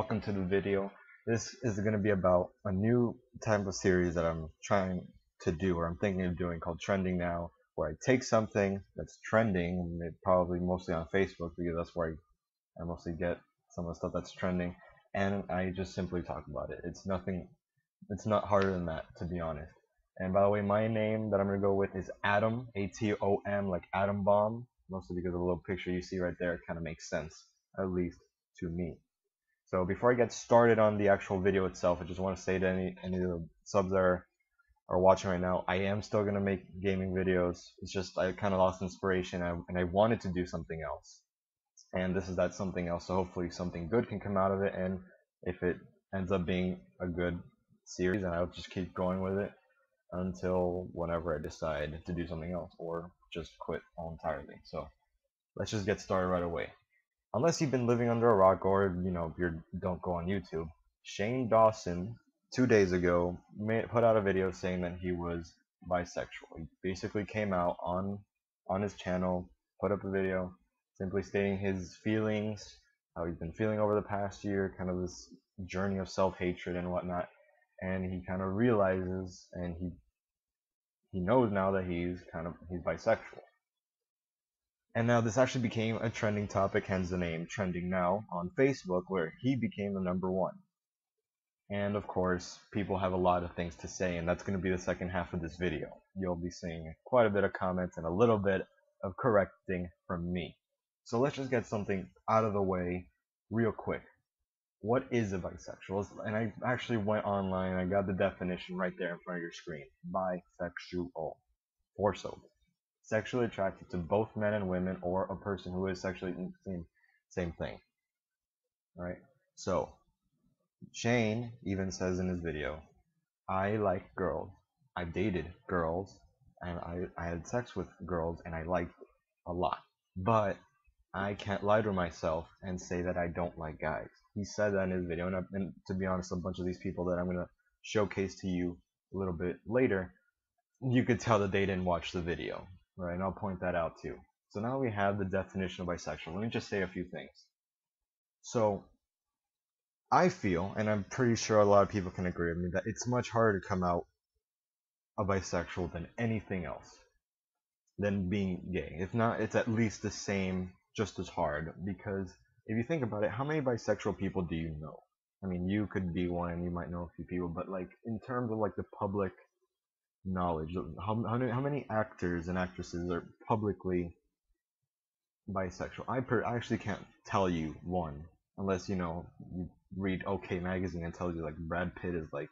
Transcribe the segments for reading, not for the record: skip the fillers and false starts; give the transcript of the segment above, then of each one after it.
welcome to the video. This is going to be about a new type of series that I'm trying to do, or I'm thinking of doing, called Trending Now, where I take something that's trending, probably mostly on Facebook, because that's where I mostly get some of the stuff that's trending, and I just simply talk about it. It's not harder than that, to be honest. And by the way, my name that I'm going to go with is Atom, Atom, like atom bomb, mostly because of the little picture you see right there kind of makes sense, at least to me. So before I get started on the actual video itself, I just want to say to any of the subs that are watching right now, I am still going to make gaming videos. It's just I kind of lost inspiration, and I wanted to do something else. And this is that something else, so hopefully something good can come out of it, and if it ends up being a good series, then I'll just keep going with it until whenever I decide to do something else or just quit entirely. So let's just get started right away. Unless you've been living under a rock, or you don't go on YouTube, Shane Dawson 2 days ago put out a video saying that he was bisexual. He basically came out on his channel, put up a video simply stating his feelings, how he's been feeling over the past year, kind of this journey of self-hatred and whatnot, and he kind of realizes, and he knows now that he's bisexual. And now this actually became a trending topic, hence the name Trending Now, on Facebook, where he became the #1. And of course, people have a lot of things to say, and that's going to be the second half of this video. You'll be seeing quite a bit of comments and a little bit of correcting from me. So let's just get something out of the way real quick. What is a bisexual? And I actually went online, I got the definition right there in front of your screen. Bisexual. Forso. Sexually attracted to both men and women, or a person who is sexually same thing. Right? So Shane even says in his video, I like girls. I dated girls, and I had sex with girls, and I liked it a lot. But I can't lie to myself and say that I don't like guys. He said that in his video, and to be honest, a bunch of these people that I'm going to showcase to you a little bit later, you could tell that they didn't watch the video. Right, and I'll point that out too. So now we have the definition of bisexual. Let me just say a few things. So I feel, and I'm pretty sure a lot of people can agree with me, that it's much harder to come out a bisexual than anything else, than being gay. If not, it's at least the same, just as hard. Because if you think about it, how many bisexual people do you know? I mean, you could be one, and you might know a few people, but like in terms of like the public knowledge, how many actors and actresses are publicly bisexual? I actually can't tell you one, unless you read OK Magazine and tells you like Brad Pitt is like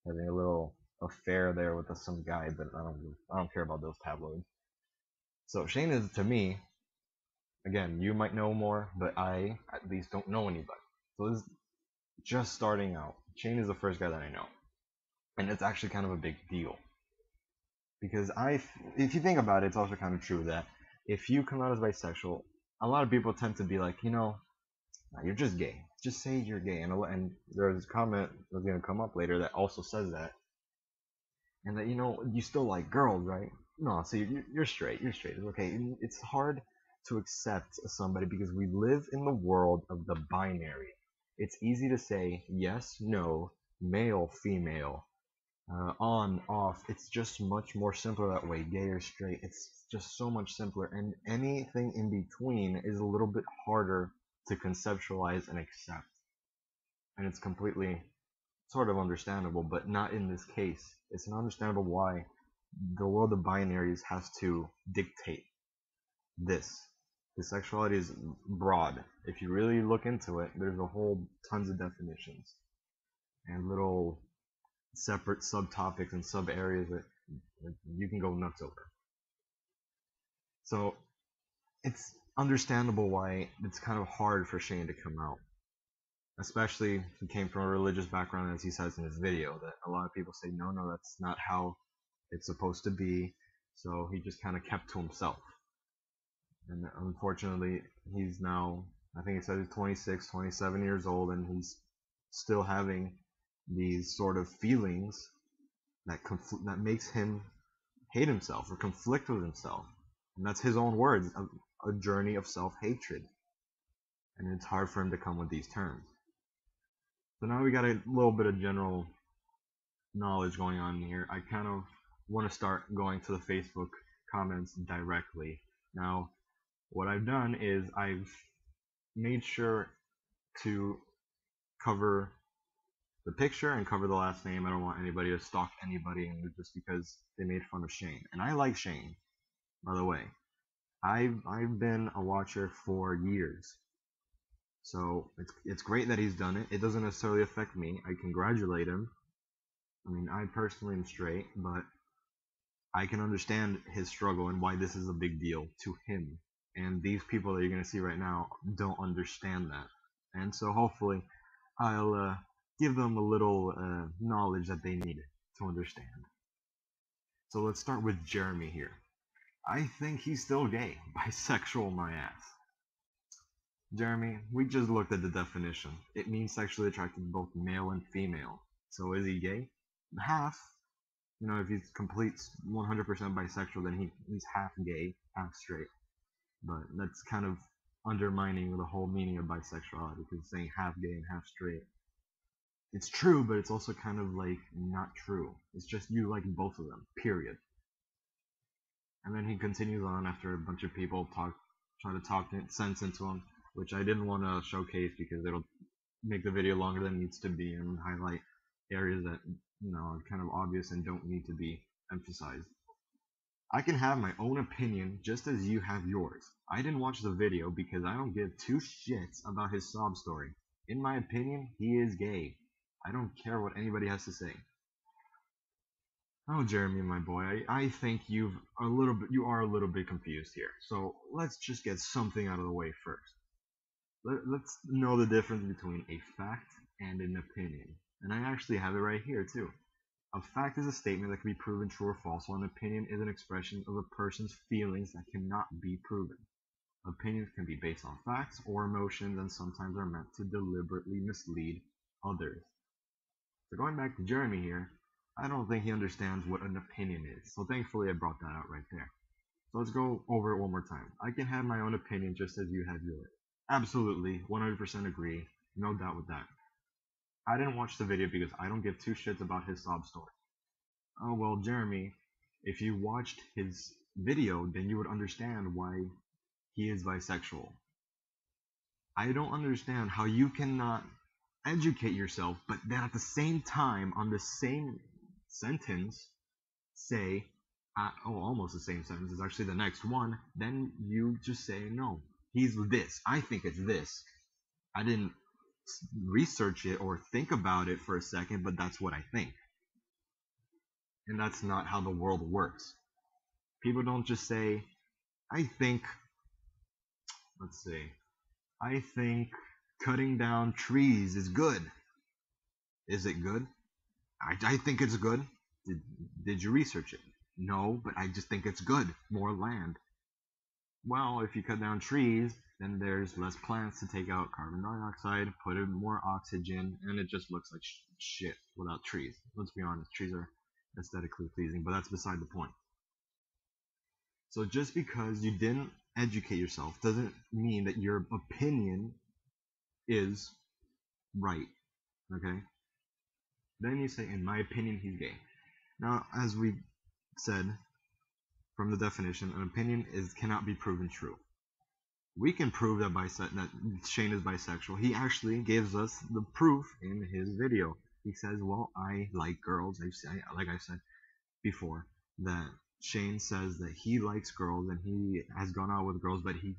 having a little affair there with some guy, but I don't care about those tabloids. So Shane is, to me, again, you might know more, but I at least don't know anybody. So this is just starting out. Shane is the first guy that I know, and it's actually kind of a big deal. Because if you think about it, it's also kind of true that if you come out as bisexual, a lot of people tend to be like, you're just gay. Just say you're gay. And there's a comment that's going to come up later that also says that. And that, you still like girls, right? No, so you're straight. You're straight. It's okay. It's hard to accept somebody because we live in the world of the binary. It's easy to say yes, no, male, female. On, off, it's just much more simpler that way, gay or straight. It's just so much simpler, and anything in between is a little bit harder to conceptualize and accept. And it's completely sort of understandable, but not in this case. It's not understandable why the world of binaries has to dictate this. The sexuality is broad. If you really look into it, there's a whole tons of definitions and little separate subtopics and sub areas that you can go nuts over. So it's understandable why it's kind of hard for Shane to come out, especially if he came from a religious background, as he says in his video, that a lot of people say no, that's not how it's supposed to be. So he just kind of kept to himself, and unfortunately he's now, I think he said he's 26, 27 years old, and he's still having these sort of feelings that makes him hate himself or conflict with himself. And that's his own words, a journey of self-hatred. And it's hard for him to come with these terms. So now we got a little bit of general knowledge going on here. I kind of want to start going to the Facebook comments directly. Now, what I've done is I've made sure to cover the picture and cover the last name. I don't want anybody to stalk anybody just because they made fun of Shane. And I like Shane, by the way. I've been a watcher for years. So it's great that he's done it. It doesn't necessarily affect me. I congratulate him. I mean, I personally am straight, but I can understand his struggle and why this is a big deal to him. And these people that you're going to see right now don't understand that. And so hopefully I'll give them a little knowledge that they need to understand. So let's start with Jeremy here. I think he's still gay. Bisexual, my ass. Jeremy, we just looked at the definition. It means sexually attracted to both male and female. So is he gay? Half. You know, if he's complete 100% bisexual, then he's half gay, half straight. But that's kind of undermining the whole meaning of bisexuality, because saying half gay and half straight. It's true, but it's also kind of like not true. It's just you like both of them, period. And then he continues on after a bunch of people try to talk sense into him, which I didn't want to showcase because it'll make the video longer than it needs to be and highlight areas that are kind of obvious and don't need to be emphasized. I can have my own opinion just as you have yours. I didn't watch the video because I don't give two shits about his sob story. In my opinion, he is gay. I don't care what anybody has to say. Oh, Jeremy, my boy, I think you are a little bit confused here. So let's just get something out of the way first. Let's know the difference between a fact and an opinion. And I actually have it right here too. A fact is a statement that can be proven true or false, while an opinion is an expression of a person's feelings that cannot be proven. Opinions can be based on facts or emotions and sometimes are meant to deliberately mislead others. So going back to Jeremy here, I don't think he understands what an opinion is. So thankfully I brought that out right there. So let's go over it one more time. I can have my own opinion just as you have yours. Absolutely, 100% agree. No doubt with that. I didn't watch the video because I don't give two shits about his sob story. Oh well, Jeremy, if you watched his video, then you would understand why he is bisexual. I don't understand how you cannot educate yourself, but then at the same time, on the same sentence, say, almost the same sentence is actually the next one, then you just say, no, he's this. I think it's this. I didn't research it or think about it for a second, but that's what I think. And that's not how the world works. People don't just say, I think, let's see, I think cutting down trees is good. Is it good? I think it's good. Did you research it? No, but I just think it's good. More land. Well, if you cut down trees, then there's less plants to take out carbon dioxide, put in more oxygen, and it just looks like shit without trees. Let's be honest, trees are aesthetically pleasing, but that's beside the point. So just because you didn't educate yourself doesn't mean that your opinion is right. Okay? Then you say, in my opinion, he's gay. Now, as we said from the definition, an opinion cannot be proven true. We can prove that that Shane is bisexual. He actually gives us the proof in his video. He says, well, I like girls. Like I said before, that Shane says that he likes girls and he has gone out with girls, but he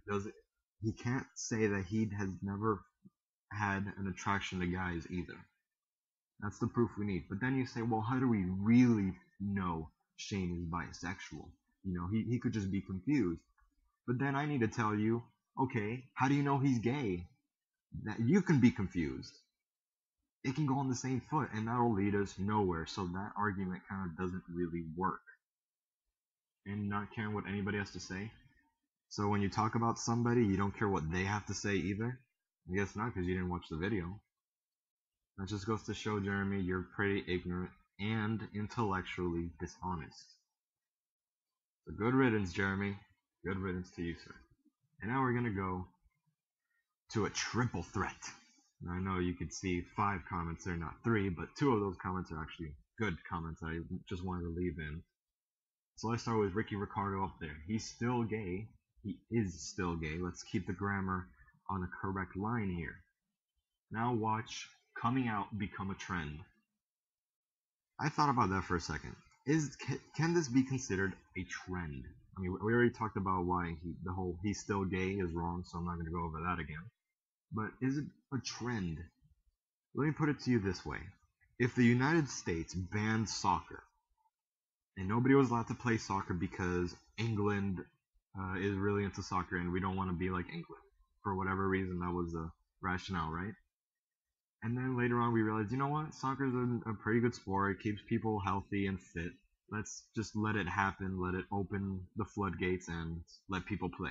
can't say that he has never had an attraction to guys either. That's the proof we need. But then you say, well, how do we really know Shane is bisexual? He could just be confused. But then I need to tell you, okay, how do you know he's gay? That you can be confused. It can go on the same foot, and that'll lead us nowhere. So that argument kind of doesn't really work. And not caring what anybody has to say. So when you talk about somebody, you don't care what they have to say either? I guess not, because you didn't watch the video. That just goes to show, Jeremy, you're pretty ignorant and intellectually dishonest. So good riddance, Jeremy. Good riddance to you, sir. And now we're going to go to a triple threat. Now, I know you could see 5 comments there, not 3, but 2 of those comments are actually good comments I just wanted to leave in. So let's start with Ricky Ricardo up there. He's still gay. He is still gay. Let's keep the grammar on a correct line here. Now watch coming out become a trend. I thought about that for a second. Can this be considered a trend? I mean, we already talked about why the whole he's still gay is wrong, so I'm not going to go over that again. But is it a trend? Let me put it to you this way. If the United States banned soccer, and nobody was allowed to play soccer because England is really into soccer and we don't want to be like England, for whatever reason, that was the rationale, right? And then later on, we realized, you know what? Soccer is a pretty good sport. It keeps people healthy and fit. Let's just let it happen. Let it open the floodgates and let people play.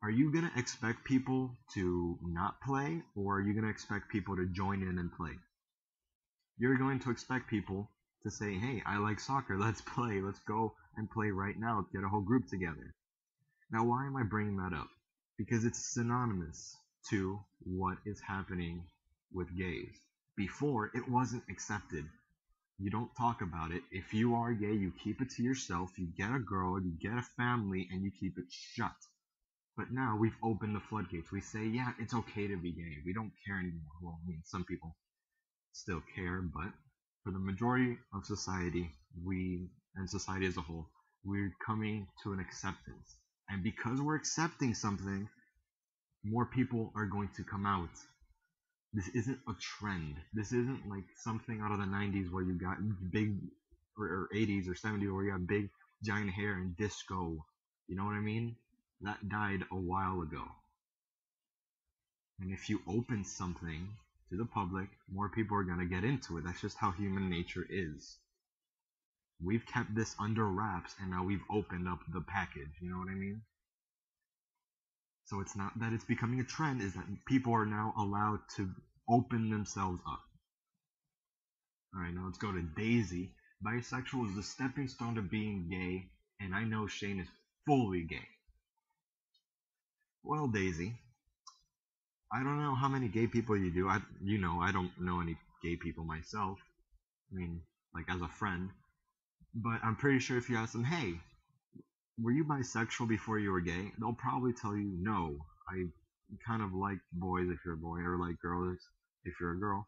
Are you going to expect people to not play, or are you going to expect people to join in and play? You're going to expect people to say, hey, I like soccer. Let's play. Let's go and play right now. Get a whole group together. Now, why am I bringing that up? Because it's synonymous to what is happening with gays. Before, it wasn't accepted. You don't talk about it. If you are gay, you keep it to yourself. You get a girl, you get a family, and you keep it shut. But now we've opened the floodgates. We say, yeah, it's okay to be gay. We don't care anymore. Well, I mean, some people still care, but for the majority of society, and society as a whole, we're coming to an acceptance. And because we're accepting something, more people are going to come out. This isn't a trend. This isn't like something out of the 90s where you got big, or 80s or 70s where you got big giant hair and disco. You know what I mean? That died a while ago. And if you open something to the public, more people are going to get into it. That's just how human nature is. We've kept this under wraps and now we've opened up the package. You know what I mean? So it's not that it's becoming a trend, is that people are now allowed to open themselves up. Alright, now let's go to Daisy. Bisexual is the stepping stone to being gay, and I know Shane is fully gay. Well, Daisy, I don't know how many gay people you do. I don't know any gay people myself. I mean, like as a friend. But I'm pretty sure if you ask them, hey, were you bisexual before you were gay? They'll probably tell you, no, I kind of like boys if you're a boy, or like girls if you're a girl,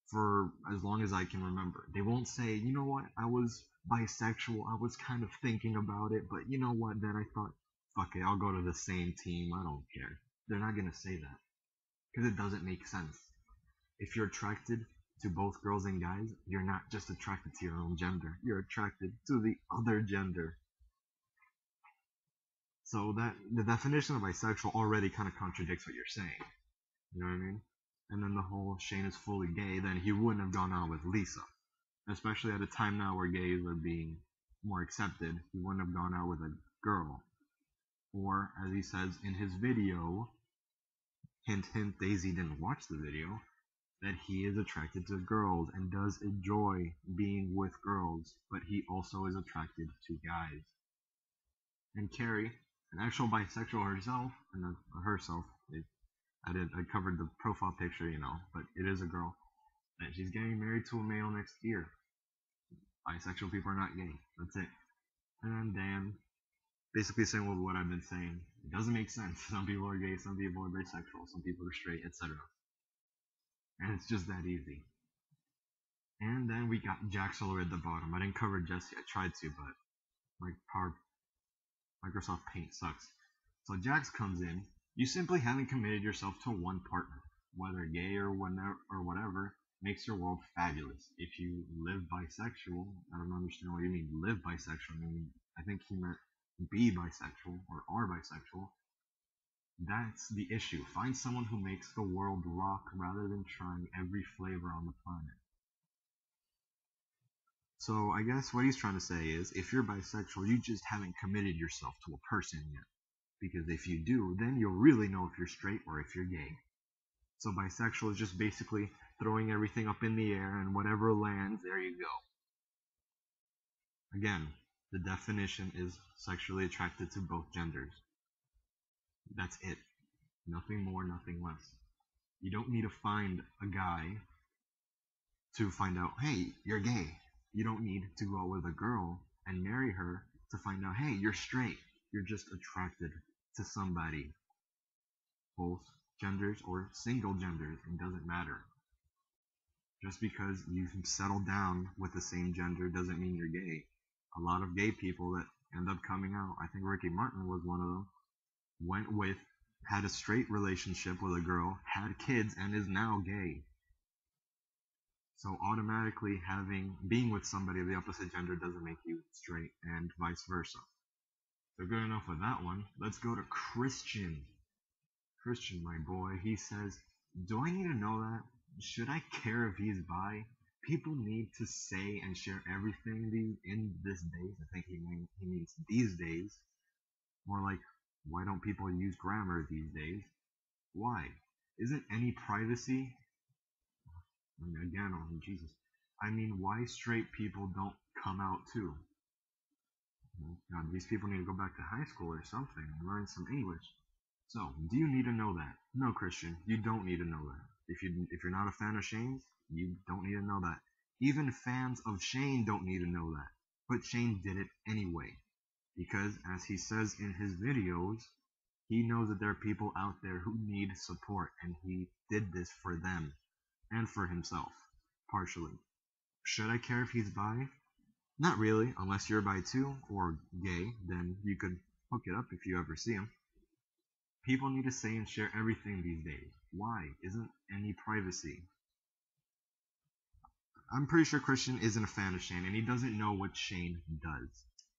for as long as I can remember. They won't say, you know what, I was bisexual, I was kind of thinking about it, but you know what, then I thought, fuck it, I'll go to the same team, I don't care. They're not gonna say that, because it doesn't make sense. If you're attracted to both girls and guys, you're not just attracted to your own gender, you're attracted to the other gender. So that the definition of bisexual already kind of contradicts what you're saying. You know what I mean? And then the whole Shane is fully gay, then he wouldn't have gone out with Lisa. Especially at a time now where gays are being more accepted, he wouldn't have gone out with a girl. Or, as he says in his video, hint hint, Daisy didn't watch the video, that he is attracted to girls and does enjoy being with girls, but he also is attracted to guys. And Carrie, an actual bisexual herself, I covered the profile picture, but it is a girl, and she's getting married to a male next year. Bisexual people are not gay. That's it. And then Dan, basically saying what I've been saying. It doesn't make sense. Some people are gay, some people are bisexual, some people are straight, etc. And it's just that easy. And then we got Jack Solar at the bottom. I didn't cover Jesse. I tried to, but my Microsoft Paint sucks. So Jax comes in. You simply haven't committed yourself to one partner, whether gay or whatever, makes your world fabulous. If you live bisexual, I don't understand what you mean live bisexual. I think he meant be bisexual or are bisexual. That's the issue. Find someone who makes the world rock rather than trying every flavor on the planet. So I guess what he's trying to say is, if you're bisexual, you just haven't committed yourself to a person yet. Because if you do, then you'll really know if you're straight or if you're gay. So bisexual is just basically throwing everything up in the air, and whatever lands, there you go. Again, the definition is sexually attracted to both genders. That's it. Nothing more, nothing less. You don't need to find a guy to find out, hey, you're gay. You don't need to go out with a girl and marry her to find out, hey, you're straight. You're just attracted to somebody, both genders or single genders. It doesn't matter. Just because you settle down with the same gender doesn't mean you're gay. A lot of gay people that end up coming out, I think Ricky Martin was one of them, went with, had a straight relationship with a girl, had kids, and is now gay. So automatically being with somebody of the opposite gender doesn't make you straight, and vice versa. So good enough with that one. Let's go to Christian. Christian, my boy, he says, "Do I need to know that? Should I care if he's bi? People need to say and share everything in this days." I think he means these days. More like, why don't people use grammar these days? Why? Isn't any privacy? Again, oh Jesus. I mean, why straight people don't come out too? God, these people need to go back to high school or something and learn some English. So, do you need to know that? No, Christian, you don't need to know that. If you're not a fan of Shane's, you don't need to know that. Even fans of Shane don't need to know that. But Shane did it anyway. Because, as he says in his videos, he knows that there are people out there who need support, and he did this for them and for himself, partially. Should I care if he's bi? Not really, unless you're bi too or gay, then you could hook it up if you ever see him. People need to say and share everything these days. Why? Isn't any privacy? I'm pretty sure Christian isn't a fan of Shane, and he doesn't know what Shane does.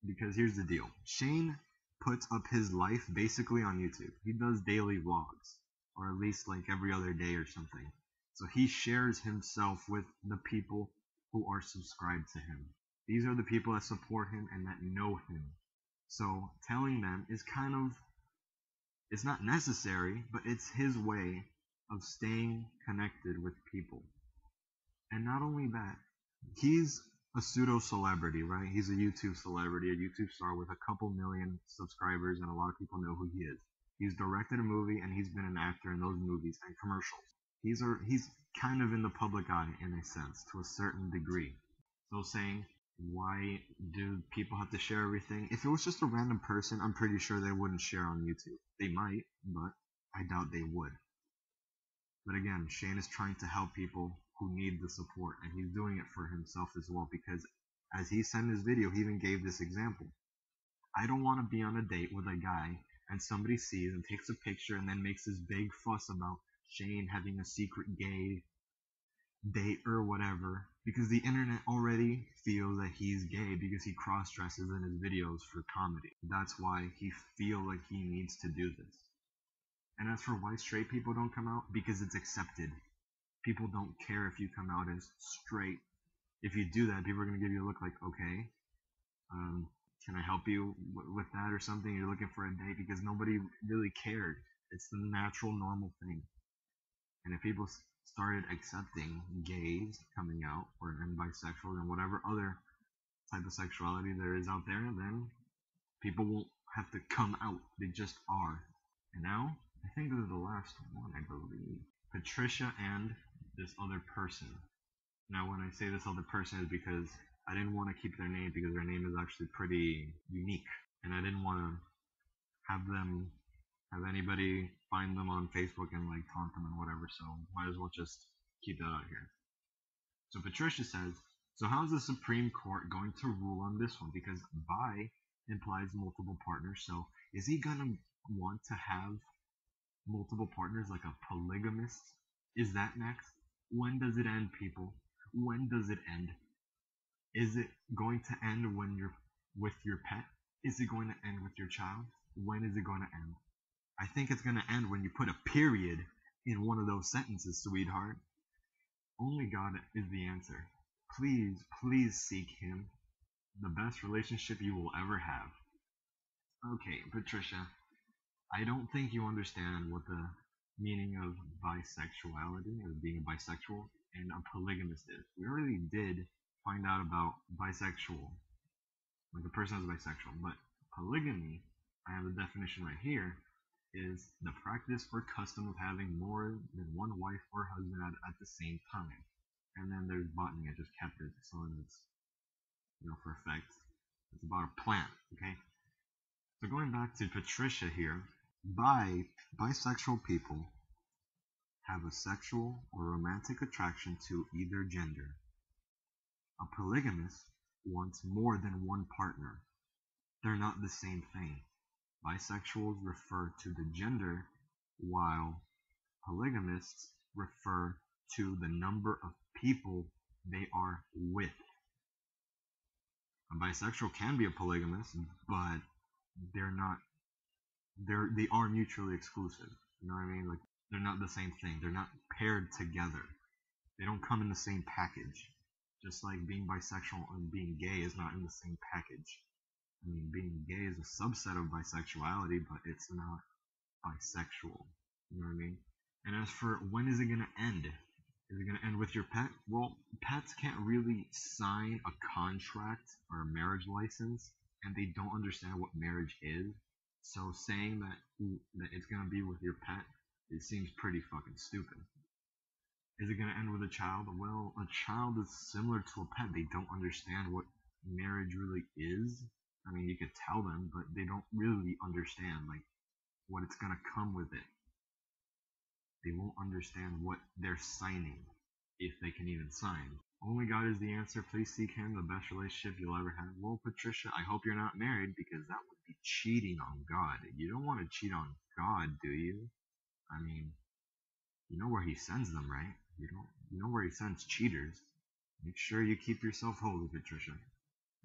Because here's the deal. Shane puts up his life basically on YouTube. He does daily vlogs, or at least like every other day or something. So he shares himself with the people who are subscribed to him. These are the people that support him and that know him. So telling them is kind of, it's not necessary, but it's his way of staying connected with people. And not only that, he's a pseudo celebrity, right? He's a YouTube celebrity, a YouTube star with a couple million subscribers, and a lot of people know who he is. He's directed a movie, and he's been an actor in those movies and commercials. He's kind of in the public eye in a sense, to a certain degree. So saying, why do people have to share everything? If it was just a random person, I'm pretty sure they wouldn't share on YouTube. They might, but I doubt they would. But again, Shane is trying to help people who need the support, and he's doing it for himself as well, because as he said in his video, he even gave this example. I don't want to be on a date with a guy and somebody sees and takes a picture and then makes this big fuss about Shane having a secret gay date or whatever, because the internet already feels that he's gay because he cross-dresses in his videos for comedy. That's why he feels like he needs to do this. And as for why straight people don't come out, because it's accepted. People don't care if you come out as straight. If you do that, people are going to give you a look like, okay, can I help you with that or something? You're looking for a date, because nobody really cared. It's the natural, normal thing. And if people started accepting gays coming out, and bisexual, and whatever other type of sexuality there is out there, then people won't have to come out. They just are. And now, I think this is the last one, I believe. Patricia and this other person. Now, when I say this other person, is because I didn't want to keep their name, because their name is actually pretty unique, and I didn't want to have anybody find them on Facebook and like taunt them and whatever. So might as well just keep that out here. So Patricia says, "So how is the Supreme Court going to rule on this one? Because bi implies multiple partners. So is he gonna want to have multiple partners like a polygamist? Is that next? When does it end, people? When does it end? Is it going to end when you're with your pet? Is it going to end with your child? When is it going to end? I think it's going to end when you put a period in one of those sentences, sweetheart. Only God is the answer. Please, please seek Him. The best relationship you will ever have." Okay, Patricia, I don't think you understand what the meaning of bisexuality, or being a bisexual, and a polygamist is. We already did find out about bisexual, like a person is bisexual, but polygamy, I have the definition right here, is the practice or custom of having more than one wife or husband at the same time. And then there's botany. I just kept it so it's, for effect. It's about a plant, okay? So going back to Patricia here, bisexual people have a sexual or romantic attraction to either gender. A polygamist wants more than one partner. They're not the same thing. Bisexuals refer to the gender, while polygamists refer to the number of people they are with. A bisexual can be a polygamist, but they're not. They are mutually exclusive. You know what I mean? Like they're not the same thing. They're not paired together. They don't come in the same package. Just like being bisexual and being gay is not in the same package. I mean, being gay is a subset of bisexuality, but it's not bisexual. You know what I mean? And as for when is it going to end? Is it going to end with your pet? Well, pets can't really sign a contract or a marriage license, and they don't understand what marriage is. So saying that it's going to be with your pet, it seems pretty fucking stupid. Is it going to end with a child? Well, a child is similar to a pet. They don't understand what marriage really is. I mean, you could tell them, but they don't really understand like what it's going to come with it. They won't understand what they're signing, if they can even sign. Only God is the answer. Please seek Him, the best relationship you'll ever have. Well, Patricia, I hope you're not married because that would be cheating on God. You don't want to cheat on God, do you? I mean, you know where He sends them, right? You know where He sends cheaters. Make sure you keep yourself holy, Patricia.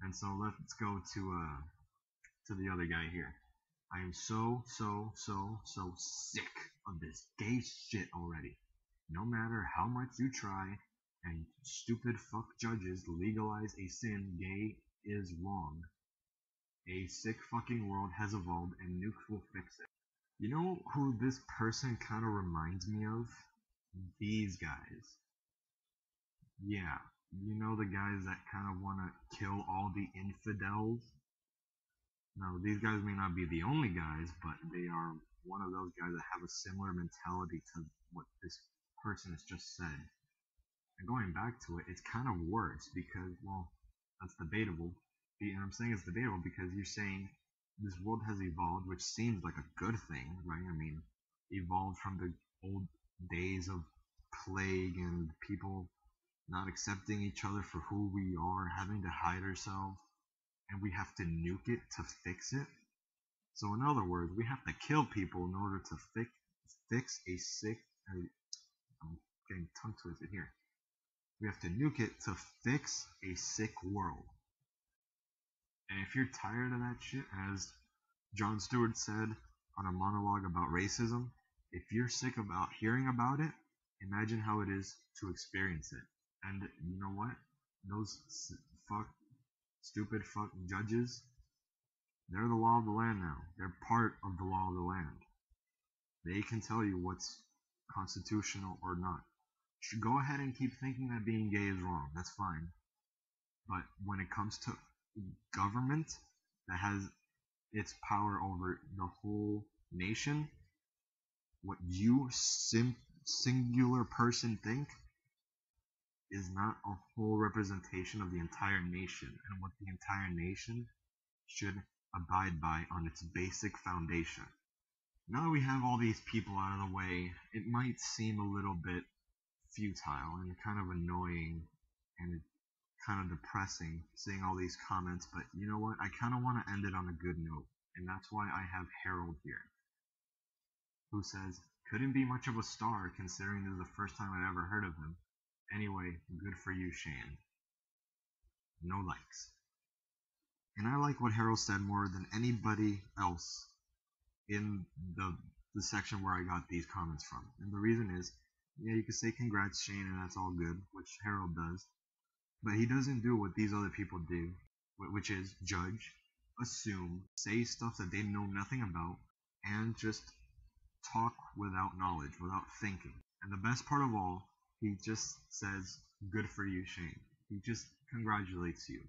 And so let's go to the other guy here. I am so sick of this gay shit already. No matter how much you try and stupid fuck judges legalize a sin, gay is wrong. A sick fucking world has evolved and nukes will fix it. You know who this person kind of reminds me of? These guys. Yeah, you know the guys that kind of want to kill all the infidels? Now, these guys may not be the only guys, but they are one of those guys that have a similar mentality to what this person has just said. And going back to it, it's kind of worse because, well, that's debatable. And I'm saying it's debatable because you're saying this world has evolved, which seems like a good thing, right? I mean, evolved from the old days of plague and people not accepting each other for who we are, having to hide ourselves, and we have to nuke it to fix it. So in other words, we have to kill people in order to fix a sick. I'm getting tongue twisted here. We have to nuke it to fix a sick world. And if you're tired of that shit, as Jon Stewart said on a monologue about racism, if you're sick about hearing about it, imagine how it is to experience it. And you know what? Those stupid fuck judges, they're the law of the land now. They're part of the law of the land. They can tell you what's constitutional or not. Go ahead and keep thinking that being gay is wrong. That's fine. But when it comes to government that has its power over the whole nation, what you singular person think is not a whole representation of the entire nation and what the entire nation should abide by on its basic foundation. Now that we have all these people out of the way, it might seem a little bit futile and kind of annoying and kind of depressing seeing all these comments, but you know what? I kind of want to end it on a good note, and that's why I have Harold here, who says, couldn't be much of a star considering this is the first time I'd ever heard of him. Anyway, good for you, Shane. No likes. And I like what Harold said more than anybody else in the section where I got these comments from. And the reason is, yeah, you could say congrats, Shane, and that's all good, which Harold does. But he doesn't do what these other people do, which is judge, assume, say stuff that they know nothing about, and just talk without knowledge, without thinking. And the best part of all, he just says, good for you, Shane. He just congratulates you.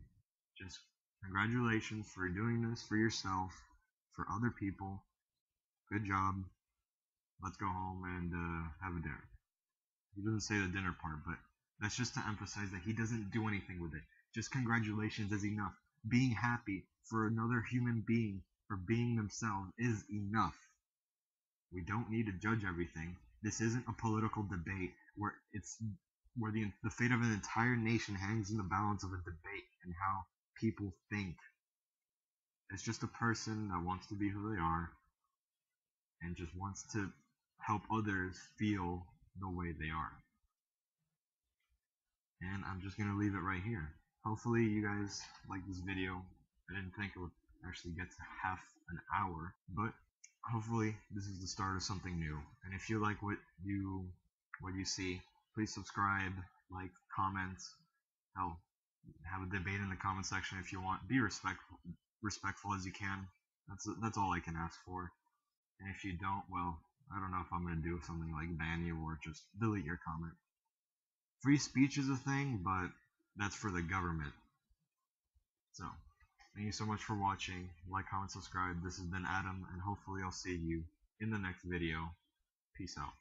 Just congratulations for doing this for yourself, for other people. Good job. Let's go home and have a dinner. He doesn't say the dinner part, but that's just to emphasize that he doesn't do anything with it. Just congratulations is enough. Being happy for another human being for being themselves is enough. We don't need to judge everything. This isn't a political debate where the fate of an entire nation hangs in the balance of a debate and how people think. It's just a person that wants to be who they are and just wants to help others feel the way they are. And I'm just gonna leave it right here. Hopefully you guys like this video. I didn't think it would actually get to half an hour, but hopefully this is the start of something new. And if you like what you see, please subscribe, like, comment. Hell, have a debate in the comment section if you want. Be respectful as you can. That's all I can ask for. And if you don't, well, I don't know if I'm gonna do something like ban you or just delete your comment. Free speech is a thing, but that's for the government. So, thank you so much for watching. Like, comment, subscribe. This has been Adam, and hopefully I'll see you in the next video. Peace out.